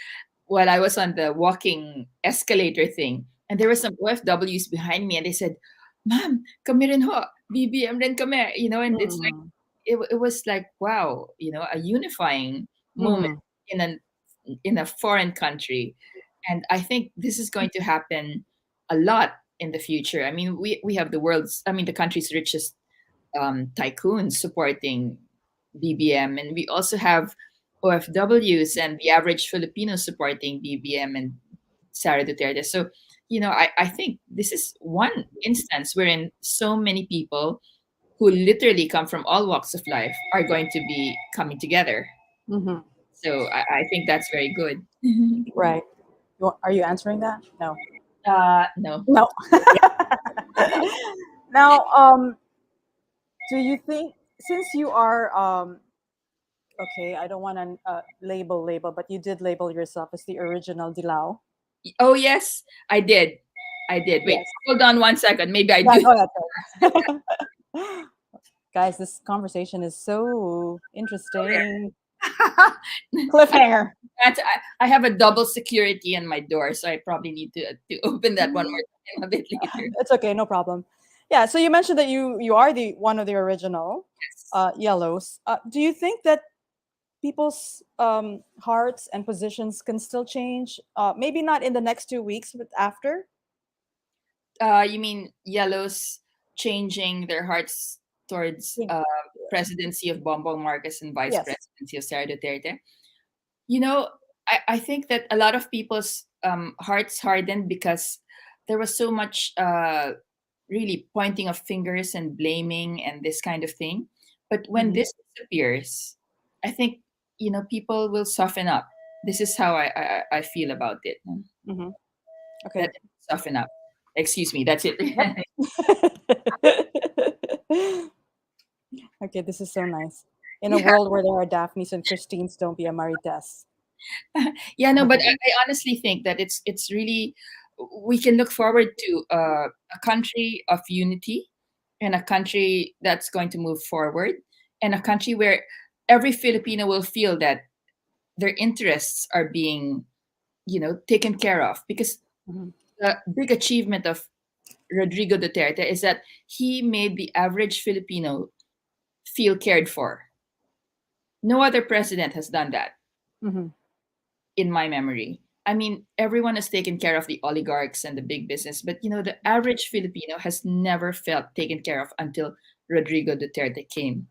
while I was on the walking escalator thing, and there were some OFWs behind me, and they said, "Ma'am, kami rin ho, BBM rin kami," and it's like Mm, it was like wow, a unifying moment mm, in an in a foreign country, and I think this is going to happen a lot in the future. I mean, we have the country's richest tycoons supporting BBM, and we also have OFWs and the average Filipino supporting BBM and Sara Duterte. So, I think this is one instance wherein so many people who literally come from all walks of life are going to be coming together. mm-hmm. So I think that's very good. Right. Are you answering that? No. No. No. Now, do you think, since you are okay, I don't want to label, but you did label yourself as the original Dilao. Oh yes, I did. I did. Wait, Yes. hold on 1 second. Maybe I Yeah, do. go ahead. Go ahead. Guys, this conversation is so interesting. Cliffhanger. I have a double security in my door, so I probably need to open that one more time a bit later. It's okay, no problem. Yeah, so you mentioned that you are the one of the original Yes. yellows. Do you think that people's hearts and positions can still change? Maybe not in the next 2 weeks, but after? You mean yellows changing their hearts towards Think- presidency of Bongbong Marcos and vice Yes. presidency of Sara Duterte? You know, I think that a lot of people's hearts hardened because there was so much really pointing of fingers and blaming and this kind of thing. But when Hmm. this disappears, I think people will soften up. This is how I feel about it. Hmm. That Okay. soften up. Excuse me. That's it. Yep. Okay, this is so nice. In a Yeah, world where there are Daphnes and Christines, don't be a Marites. yeah. No, but I honestly think that it's really we can look forward to a country of unity and a country that's going to move forward and a country where every Filipino will feel that their interests are being taken care of because Mhm. the big achievement of Rodrigo Duterte is that he made the average Filipino feel cared for. No other president has done that Mhm. in my memory. I mean, everyone has taken care of the oligarchs and the big business, but the average Filipino has never felt taken care of until Rodrigo Duterte came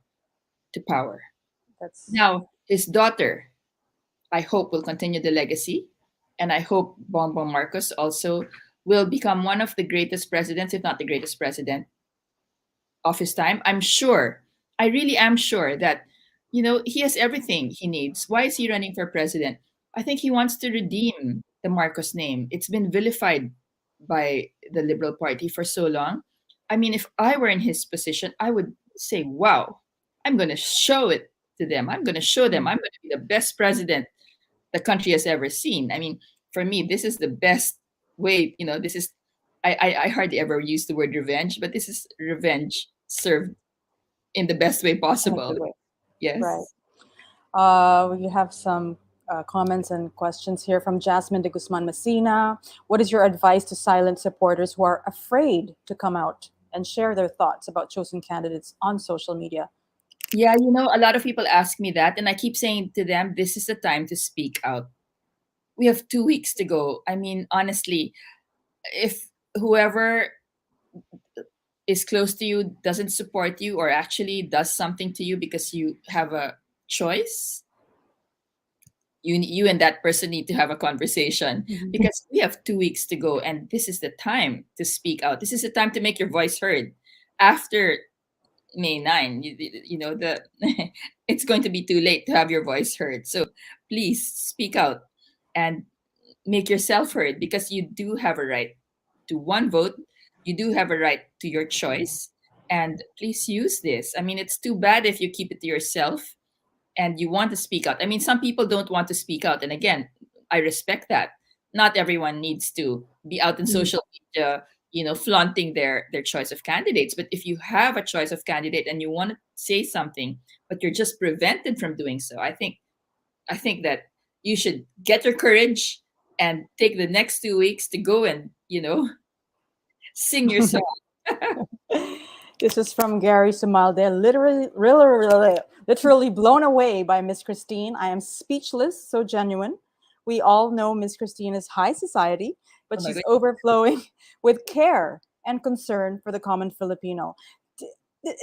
to power. That's Now, his daughter, I hope, will continue the legacy, and I hope Bongbong Marcos also will become one of the greatest presidents, if not the greatest president of his time. I'm sure, I really am sure that, he has everything he needs. Why is he running for president? I think he wants to redeem the Marcos name. It's been vilified by the Liberal Party for so long. I mean, if I were in his position, I would say, wow, I'm going to show it to them. I'm going to show them Mhm. I'm going to be the best president the country has ever seen. I mean, for me, this is the best way. This is I hardly ever use the word revenge, but this is revenge served in the best way In a possible. good way. Right. Yes. We have some comments and questions here from Jasmine de Guzman Messina. What is your advice to silent supporters who are afraid to come out and share their thoughts about chosen candidates on social media? Yeah, a lot of people ask me that, and I keep saying to them, this is the time to speak out. We have 2 weeks to go. I mean, honestly, if whoever is close to you doesn't support you or actually does something to you because you have a choice, you and that person need to have a conversation Mhm. because we have 2 weeks to go and this is the time to speak out. This is the time to make your voice heard. After May 9, the it's going to be too late to have your voice heard. So please speak out and make yourself heard because you do have a right to one vote. You do have a right to your choice. And please use this. I mean, it's too bad if you keep it to yourself and you want to speak out. I mean, some people don't want to speak out. And again, I respect that. Not everyone needs to be out in Mhm. social media, flaunting their choice of candidates. But if you have a choice of candidate and you want to say something, but you're just prevented from doing so, I think that you should get your courage, and take the next 2 weeks to go and, sing your song. This is from Gary Sumalde. Literally blown away by Miss Christine. I am speechless, so genuine. We all know Miss Christine is high society, but Oh my she's God. overflowing with care and concern for the common Filipino. D-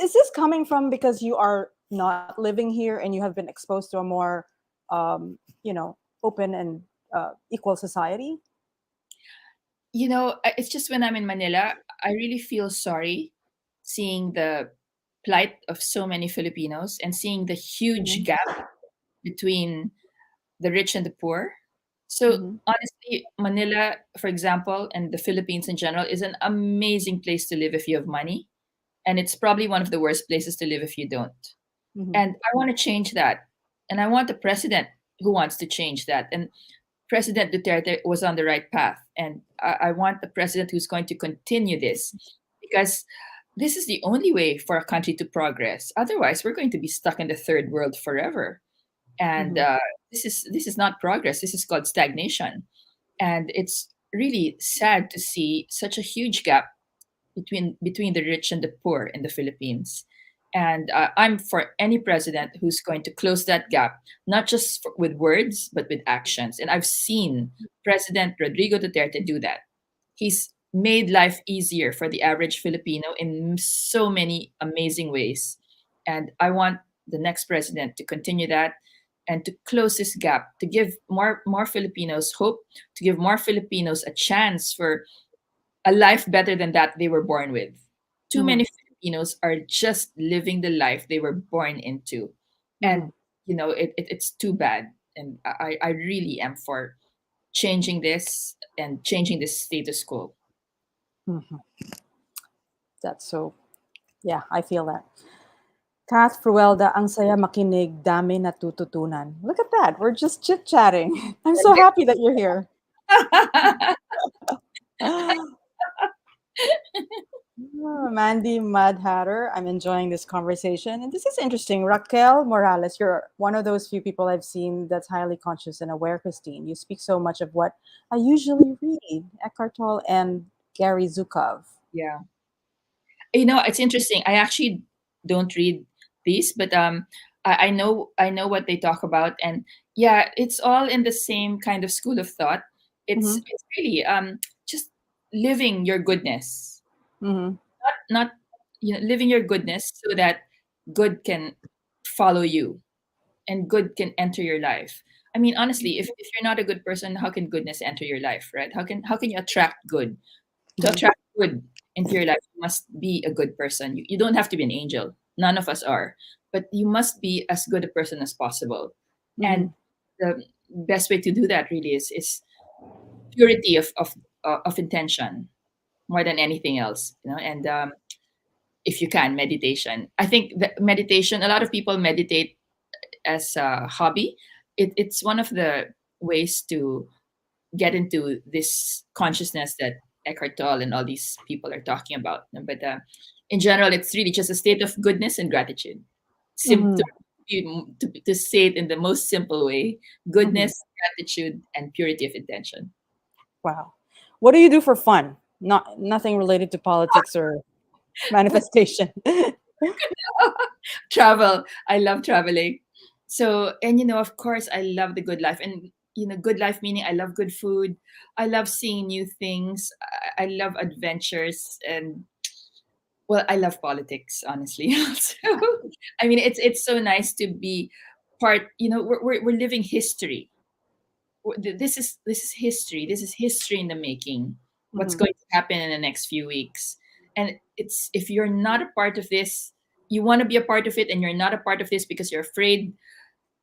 Is this coming from because you are not living here and you have been exposed to a more, um, open and equal society? It's just when I'm in Manila, I really feel sorry seeing the plight of so many Filipinos and seeing the huge Hmm. gap between the rich and the poor. So Hmm. honestly, Manila, for example, and the Philippines in general, is an amazing place to live if you have money. And it's probably one of the worst places to live if you don't. Hmm. And I want to change that. And I want a president who wants to change that. And President Duterte was on the right path. And I want a president who's going to continue this because this is the only way for a country to progress. Otherwise, we're going to be stuck in the third world forever. And Hmm. this is not progress. This is called stagnation. And it's really sad to see such a huge gap between the rich and the poor in the Philippines. And I'm for any president who's going to close that gap, not just with words, but with actions. And I've seen President Rodrigo Duterte do that. He's made life easier for the average Filipino in so many amazing ways. And I want the next president to continue that and to close this gap, to give more Filipinos hope, to give more Filipinos a chance for a life better than that they were born with. Too Hmm. many Filipinos are just living the life they were born into. Hmm. And, it's too bad. And I really am for changing this and changing this status quo. Hmm. That's so, yeah, I feel that. Kath Fruelda, ang saya makinig, dami natututunan. Look at that. We're just chit-chatting. I'm so happy that you're here. Mandy Mad Hatter, I'm enjoying this conversation. And this is interesting. Raquel Morales, you're one of those few people I've seen that's highly conscious and aware, Christine. You speak so much of what I usually read, Eckhart Tolle and Gary Zukov. Yeah. It's interesting. I actually don't read these, but I know what they talk about, and yeah, it's all in the same kind of school of thought. It's Hmm. it's really just living your goodness, Hmm. not living your goodness so that good can follow you and good can enter your life. I mean, honestly, if you're not a good person, how can goodness enter your life, right? How can you attract good? To Hmm. attract good into your life, you must be a good person. You don't have to be an angel. None of us are. But you must be as good a person as possible. Hmm. And the best way to do that really is purity of intention more than anything else. And if you can, meditation. I think that meditation, a lot of people meditate as a hobby. It's one of the ways to get into this consciousness that Eckhart Tolle and all these people are talking about. But in general, it's really just a state of goodness and gratitude. Hmm. To say it in the most simple way, Hmm. goodness, gratitude, and purity of intention. Wow. What do you do for fun? Nothing related to politics or manifestation. Travel. I love traveling. So, and of course, I love the good life. And, good life meaning I love good food. I love seeing new things. I love adventures. And well, I love politics, honestly. Also, I mean, it's so nice to be part. We're living history. This is history. This is history in the making. What's Hmm. going to happen in the next few weeks? And it's if you're not a part of this, you want to be a part of it, and you're not a part of this because you're afraid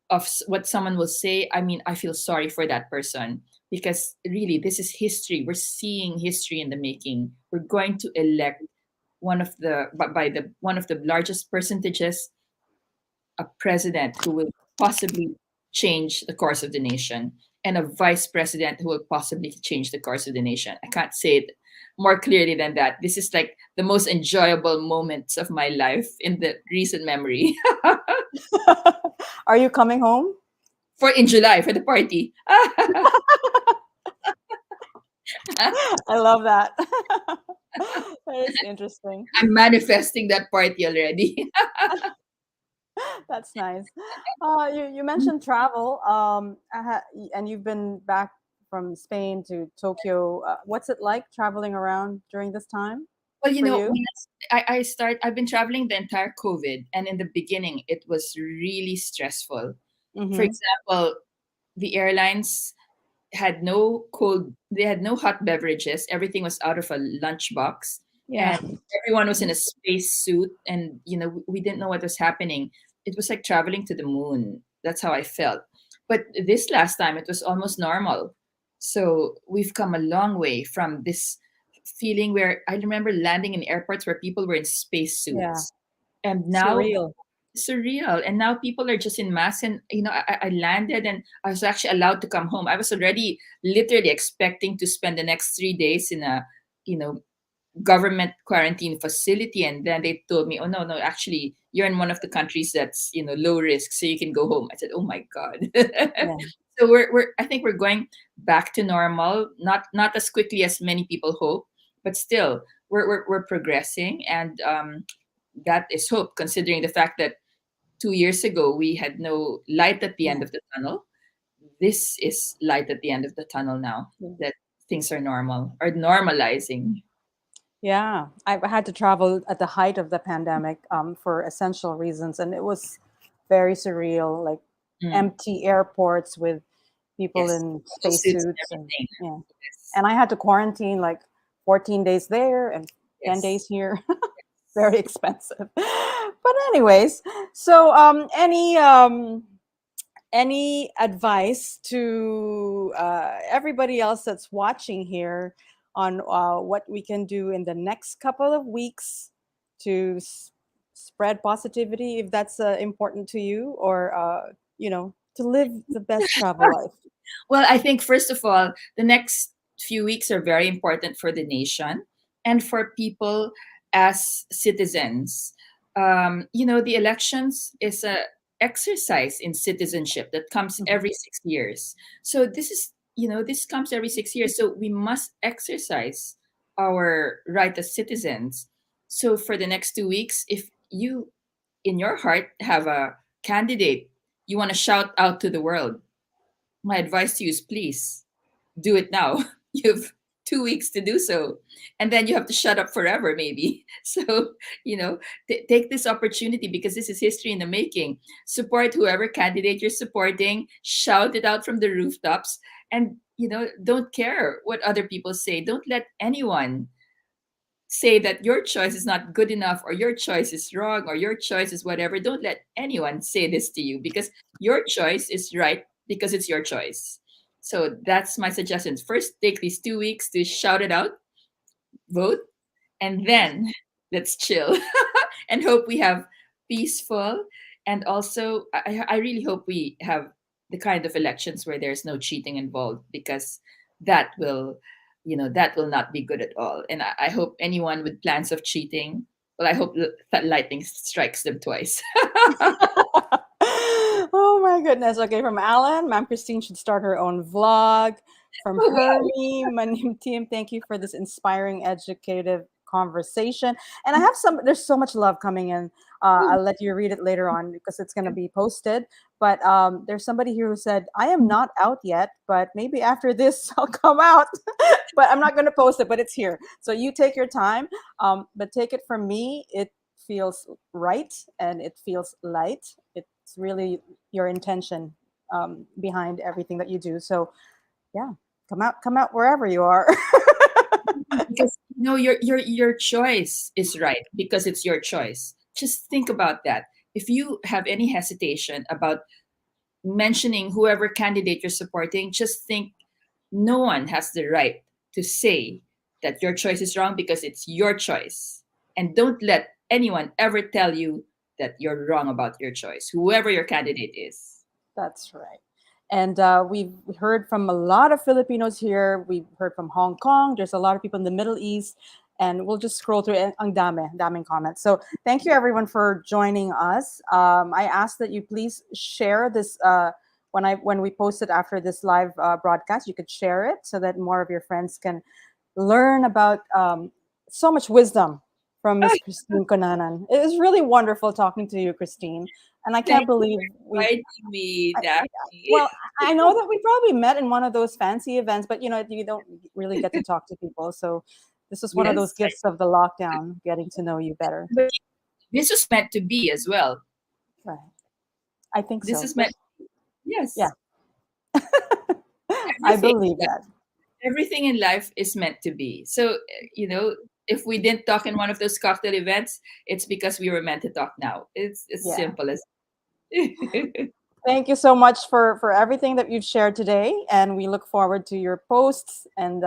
of what someone will say. I mean, I feel sorry for that person because really, this is history. We're seeing history in the making. We're going to elect one of the by the one of the largest percentages a president who will possibly change the course of the nation and a vice president who will possibly change the course of the nation. I can't say it more clearly than that. This is like the most enjoyable moments of my life in the recent memory. Are you coming home? For in July for the party. I love that. That is interesting. I'm manifesting that party already. That's nice. You mentioned travel, and you've been back from Spain to Tokyo. What's it like traveling around during this time Well, for you? I've been traveling the entire COVID, and in the beginning, it was really stressful. For Mm-hmm. example, the airlines they had no hot beverages. Everything was out of a lunchbox, Yeah. and everyone was in a space suit, and we didn't know what was happening. It was like traveling to the moon. That's how I felt. But this last time, it was almost normal. So we've come a long way from this feeling where I remember landing in airports where people were in space Yeah. suits, and now Surreal. surreal. And now people are just in mass. And I landed, and I was actually allowed to come home. I was already literally expecting to spend the next 3 days in a you know government quarantine facility, and then they told me, oh, no, no, actually you're in one of the countries that's low risk, so you can go home. I said, oh my god. Yeah. So we're I think we're going back to normal, not as quickly as many people hope, but still we're progressing. And that is hope, considering the fact that 2 years ago we had no light at the Yeah. end of the tunnel. This is light at the end of the tunnel now, Yeah. that things are normal or normalizing. Yeah, I had to travel at the height of the pandemic for essential reasons, and it was very surreal, like Mm. empty airports with people Yes, in bubble suits and spacesuits, and everything. yeah, Yes, and I had to quarantine like 14 days there and 10 yes. days here. Very expensive. But anyways, so any advice to everybody else that's watching here on what we can do in the next couple of weeks to spread positivity, if that's important to you, or to live the best travel life? Well, I think first of all, the next few weeks are very important for the nation and for people as citizens. The elections is a exercise in citizenship that comes Mhm. every 6 years. So this comes every 6 years. So we must exercise our right as citizens. So for the next 2 weeks, if you in your heart have a candidate you want to shout out to the world, my advice to you is please do it now. You have 2 weeks to do so. And then you have to shut up forever, maybe. So, take this opportunity because this is history in the making. Support whoever candidate you're supporting, shout it out from the rooftops, and, don't care what other people say. Don't let anyone say that your choice is not good enough or your choice is wrong or your choice is whatever. Don't let anyone say this to you because your choice is right because it's your choice. So that's my suggestion. First, take these 2 weeks to shout it out, vote, and then let's chill and hope we have peaceful. And also, I really hope we have the kind of elections where there's no cheating involved because that will, that will not be good at all. And I hope anyone with plans of cheating, well, I hope that lightning strikes them twice. Oh my goodness. Okay, from Alan, Ma'am Christine should start her own vlog. From Oh, wow. Hermie, my name team, thank you for this inspiring, educative conversation. And there's so much love coming in. I'll let you read it later on because it's going to be posted. But there's somebody here who said, I am not out yet, but maybe after this I'll come out. But I'm not going to post it, but it's here. So you take your time. But take it from me, it feels right and it feels light. It's really your intention behind everything that you do. So yeah, come out wherever you are. Because your choice is right because it's your choice. Just think about that. If you have any hesitation about mentioning whoever candidate you're supporting, just think no one has the right to say that your choice is wrong because it's your choice. And don't let anyone ever tell you that you're wrong about your choice, whoever your candidate is. That's right. And we've heard from a lot of Filipinos here. We've heard from Hong Kong. There's a lot of people in the Middle East. And we'll just scroll through it. Ang daming comments. So thank you everyone for joining us. I ask that you please share this when we post it after this live broadcast, you could share it so that more of your friends can learn about so much wisdom from Miss Christine Cunanan. It was really wonderful talking to you, Christine, and I can't Thank you believe for we. inviting me, I, Daphne. well, I know that we probably met in one of those fancy events, but you don't really get to talk to people. So this is one of those Yes, gifts of the lockdown, getting to know you better. but this was meant to be as well. Right. I think This so. is meant. Yes, Yeah, I everything. believe that. Everything in life is meant to be. So, if we didn't talk in one of those cocktail events, it's because we were meant to talk now. It's as Yeah. simple as Thank you so much for everything that you've shared today, and we look forward to your posts and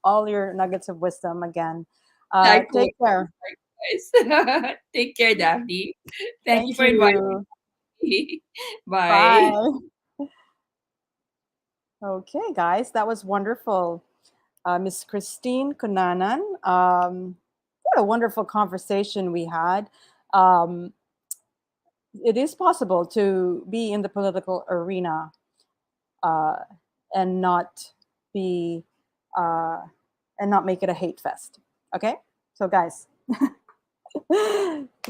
all your nuggets of wisdom again. likewise. Take care. Likewise. Take care, Daphne. Thank you Thank for inviting you. me. Bye. Bye. Okay, guys, that was wonderful. Miss Christine Cunanan. What a wonderful conversation we had. Um, it is possible to be in the political arena uh, and not be uh, and not make it a hate fest. Okay, so guys,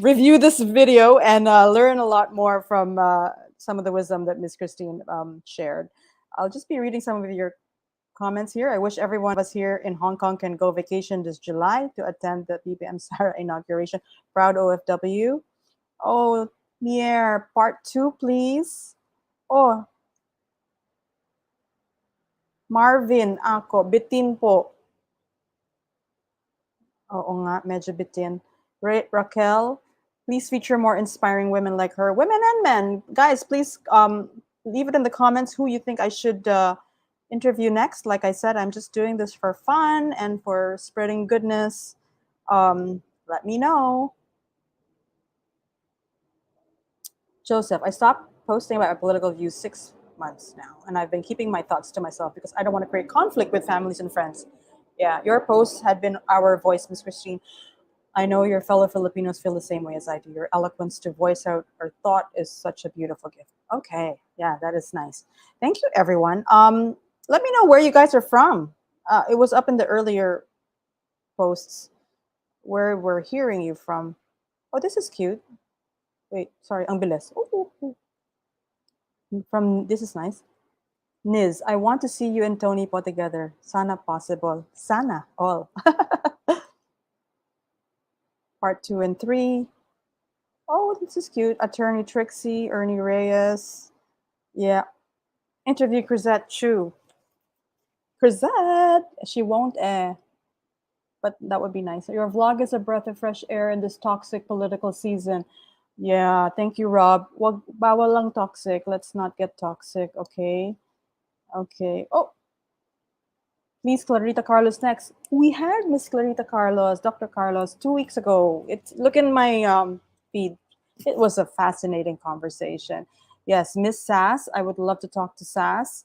review this video and learn a lot more from some of the wisdom that Miss Christine shared. I'll just be reading some of your comments here. I wish every one of us here in Hong Kong can go vacation this July to attend the BBM Sara inauguration. Proud OFW. Oh, Mier, part two, please. Oh, Marvin, ako, bitin po. Oo nga, medyo bitin. Raquel, please feature more inspiring women like her. Women and men. Guys, please leave it in the comments who you think I should interview next. Like I said, I'm just doing this for fun and for spreading goodness. Let me know. Joseph, I stopped posting about my political views 6 months now, and I've been keeping my thoughts to myself because I don't want to create conflict with families and friends. Yeah, your posts had been our voice, Miss Christine. I know your fellow Filipinos feel the same way as I do. Your eloquence to voice out our thought is such a beautiful gift. Okay, yeah, that is nice. Thank you, everyone. Let me know where you guys are from. It was up in the earlier posts where we're hearing you from. Oh, this is cute. Wait, sorry, ang bilis. Ooh, ooh, ooh. From this is nice. Niz, I want to see you and Tony po together. Sana possible. Sana all. Part two and three. Oh, this is cute. Attorney Trixie, Ernie Reyes. Yeah. Interview Crisette Chu. Crisette, she won't but that would be nice. Your vlog is a breath of fresh air in this toxic political season. Yeah, thank you, Rob. Wag bawal lang toxic. Let's not get toxic, okay? Okay. Oh, Miss Clarita Carlos next. We had Miss Clarita Carlos, Dr. Carlos, 2 weeks ago. It's look in my feed. It was a fascinating conversation. Yes, Miss Sass. I would love to talk to Sass.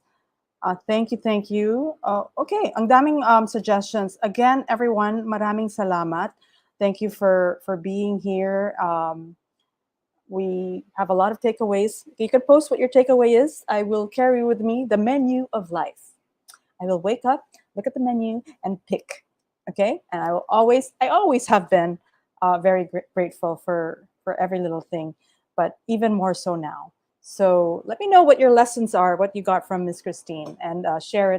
Thank you, thank you. Okay, ang daming suggestions. Again, everyone, maraming salamat. Thank you for being here. We have a lot of takeaways. You can post what your takeaway is. I will carry with me the menu of life. I will wake up, look at the menu, and pick. Okay, and I always have been very grateful for every little thing, but even more so now. So let me know what your lessons are, what you got from Miss Christine, and share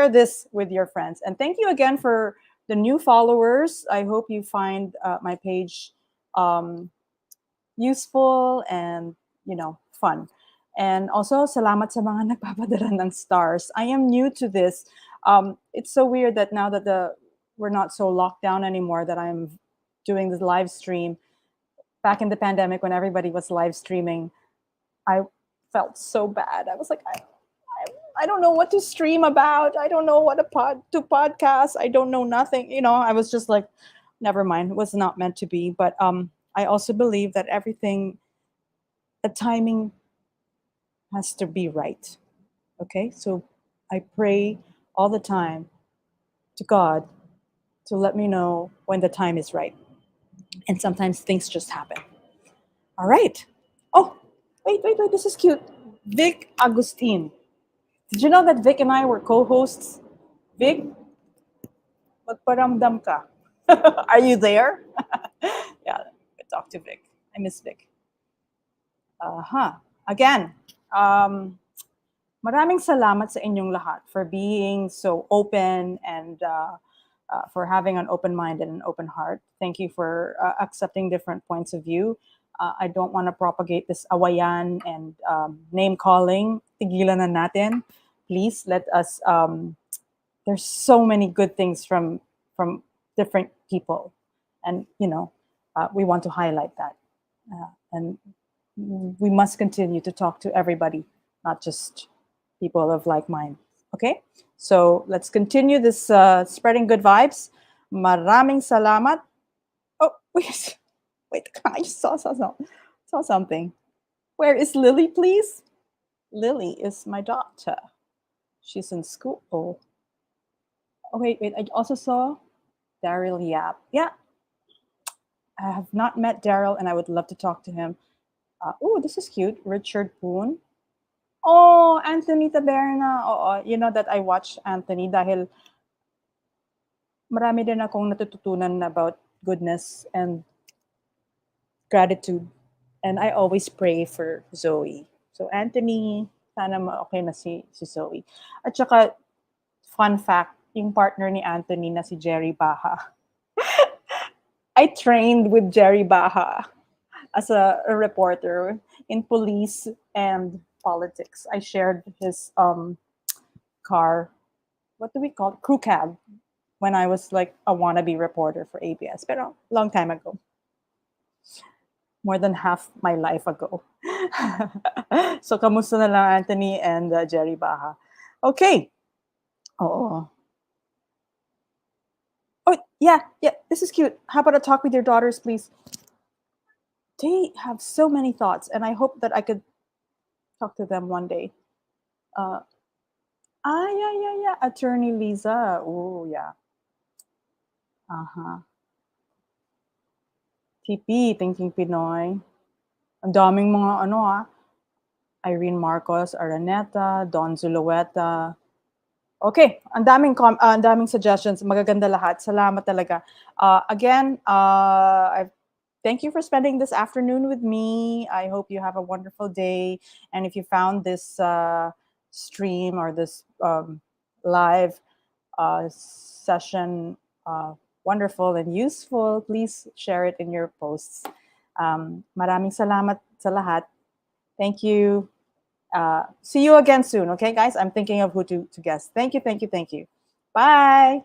this with your friends. And thank you again for the new followers. I hope you find my page um, useful and fun. And also, salamat sa mga nagpapadala ng stars. I am new to this. It's so weird that now that we're not so locked down anymore, that I'm doing this live stream. Back in the pandemic, when everybody was live streaming, I felt so bad. I was like, I don't know what to stream about. I don't know what to podcast. I don't know nothing. I was just like, never mind. It was not meant to be. But I also believe that everything, the timing has to be right. Okay, so I pray all the time to God to let me know when the time is right. And sometimes things just happen. All right. Oh, wait, this is cute. Vic Agustin. Did you know that Vic and I were co-hosts? Vic, magparamdam ka. Are you there? Yeah, I talk to Vic. I miss Vic. Again, um, maraming salamat sa inyong lahat for being so open and for having an open mind and an open heart. Thank you for accepting different points of view. I don't want to propagate this awayan and name calling. Tigilan na natin. Please let us. There's so many good things from different people, and we want to highlight that. And we must continue to talk to everybody, not just people of like mind. Okay? So let's continue this spreading good vibes. Maraming salamat. Oh, wait. Wait, I just saw something. Where is Lily, please? Lily is my daughter. She's in school. Oh, wait. I also saw Daryl Yap. Yeah, I have not met Daryl and I would love to talk to him. Oh, this is cute. Richard Poon. Oh, Anthony Taberna. Oo, you know that I watch Anthony dahil marami din akong natututunan about goodness and gratitude. And I always pray for Zoe. So Anthony, sana okay na si Zoe. At saka, fun fact, yung partner ni Anthony na si Jerry Baha. I trained with Jerry Baha as a reporter in police and politics. I shared his car, what do we call it? Crew cab, when I was like a wannabe reporter for ABS, pero long time ago. More than half my life ago. So, kamusta na lang Anthony and Jerry Baha. Okay. Oh. Oh, yeah. This is cute. How about a talk with your daughters, please? They have so many thoughts, and I hope that I could talk to them one day. Uh, yeah. Attorney Lisa. Oh, yeah. Uh-huh. TP, Thinking Pinoy. Ang daming mga Irene Marcos, Araneta, Don Zulueta. Okay, ang daming suggestions, magaganda lahat. Salamat talaga. Again, thank you for spending this afternoon with me. I hope you have a wonderful day. And if you found this stream or this live session wonderful and useful, please share it in your posts. Maraming salamat sa lahat. Thank you. See you again soon, okay, guys? I'm thinking of who to guess. Thank you. Bye.